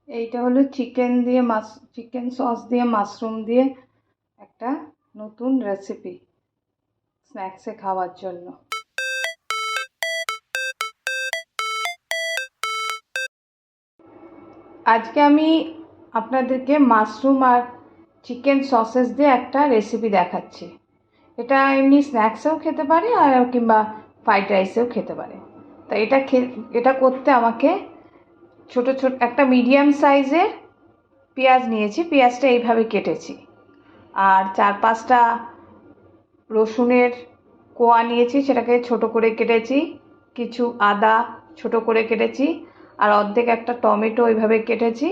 এইটা হলো chicken sauce দিয়ে মাশরুম দিয়ে একটা নতুন রেসিপি স্ন্যাক্সে খাওয়ার জন্য। আজকে আমি আপনাদেরকে মাশরুম আর চিকেন সসেস দিয়ে একটা রেসিপি দেখাচ্ছি। এটা এমনি স্ন্যাক্সেও খেতে পারে আর কিংবা ফ্রাইড রাইসেও খেতে পারে। তা এটা করতে আমাকে ছোট ছোট একটা মিডিয়াম সাইজের পেঁয়াজ নিয়েছি, পেঁয়াজটা এইভাবে কেটেছি। আর 4-5টা রসুনের কোয়া নিয়েছি, সেটাকে ছোট করে কেটেছি। কিছু আদা ছোট করে কেটেছি, আর অর্ধেক একটা টমেটো এইভাবে কেটেছি,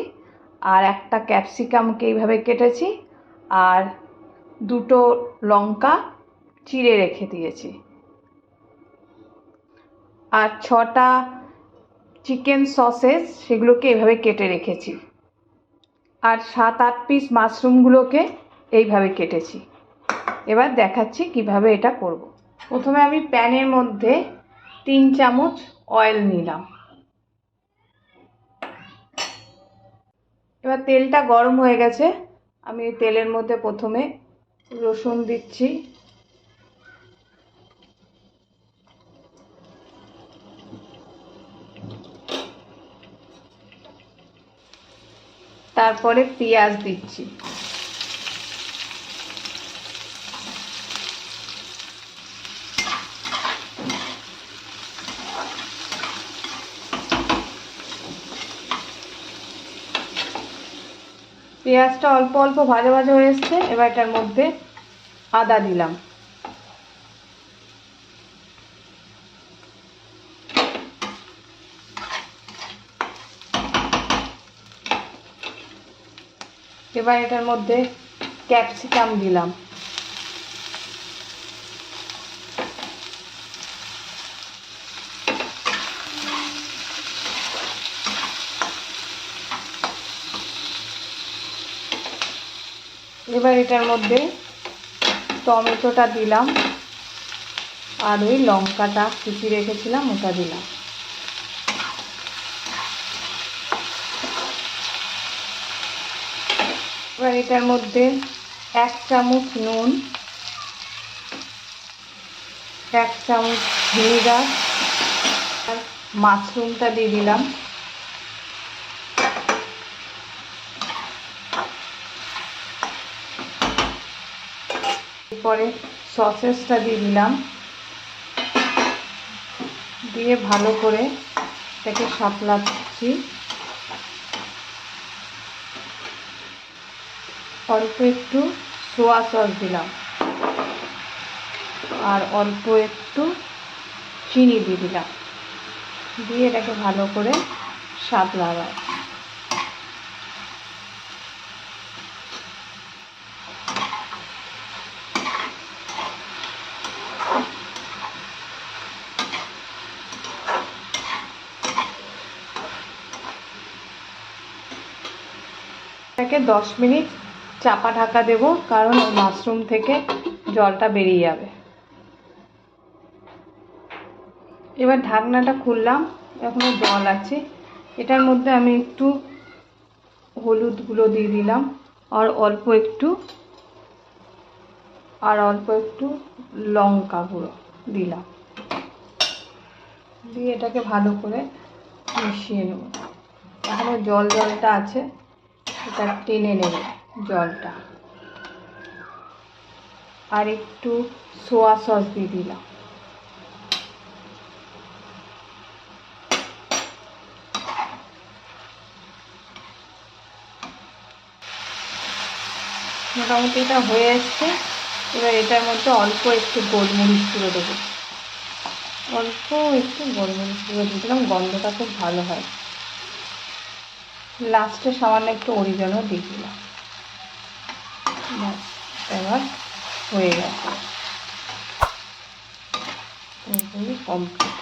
আর একটা ক্যাপসিকামকে এইভাবে কেটেছি, আর 2টো লঙ্কা চিড়ে রেখে দিয়েছি, আর 6টা চিকেন সসেস সেগুলোকে এইভাবে কেটে রেখেছি, আর 7-8 পিস মাশরুমগুলোকে এইভাবে কেটেছি। এবার দেখাচ্ছি কিভাবে এটা করব। প্রথমে আমি প্যানের মধ্যে 3 চামচ অয়েল নিলাম। এবার তেলটা গরম হয়ে গেছে, আমি তেলের মধ্যে প্রথমে রসুন দিচ্ছি, তারপরে পেঁয়াজ দিচ্ছি, পেঁয়াজটা অল্প অল্প ভাজা ভাজা হয়ে এসছে। এবার এটার মধ্যে আদা দিলাম, এবার এটার মধ্যে ক্যাপসিকাম দিলাম, এবার এটার মধ্যে টমেটোটা দিলাম, আর ওই লঙ্কাটা কুচি রেখেছিলাম ওটা দিলাম। এবার এটার মধ্যে 1 চামচ নুন, 1 চামচ ভিনেগার, আর মাশরুমটা দিয়ে দিলাম, এরপরে সসেসটা দিয়ে দিলাম, দিয়ে ভালো করে এটাকে সাঁতলাচ্ছি। অল্প একটু সোয়া সস দিলাম, আর অল্প একটু চিনি দিয়ে দিলাম, দিয়ে এটাকে ভালো করে সাঁতলালাম। এটাকে 10 মিনিট চাপা ঢাকা দেব, কারণ ওই মাশরুম থেকে জলটা বেরিয়ে যাবে। এবার ঢাকনাটা খুললাম, এখনো জল আছে। এটার মধ্যে আমি একটু হলুদ গুঁড়ো দিয়ে দিলাম, আর অল্প একটু লঙ্কা গুঁড়ো দিলাম, দিয়ে এটাকে ভালো করে মিশিয়ে নেব। এখনো জলটা আছে, এটা টেনে নেবে জলটা। আর একটু সোয়া সস দিয়ে দিলাম, মোটামুটি এটা হয়ে এসছে। এবার এটার মধ্যে অল্প একটু গোলমরিচ গুঁড়ো দেবো, অল্প একটু গোলমরিচ গুঁড়ো দিয়ে দিলাম, গন্ধটা খুব ভালো হয়। লাস্টে সামান্য একটু অরিগানো দিয়ে দিলাম। এবার হয়ে গেছে, কমপ্লিট।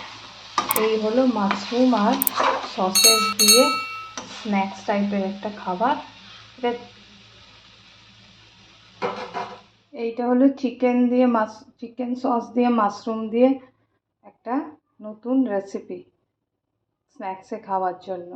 এই হলো মাশরুম আর সসেস দিয়ে স্ন্যাক্স টাইপের একটা খাবার। এইটা হলো চিকেন সস দিয়ে মাশরুম দিয়ে একটা নতুন রেসিপি স্ন্যাক্সে খাওয়ার জন্য।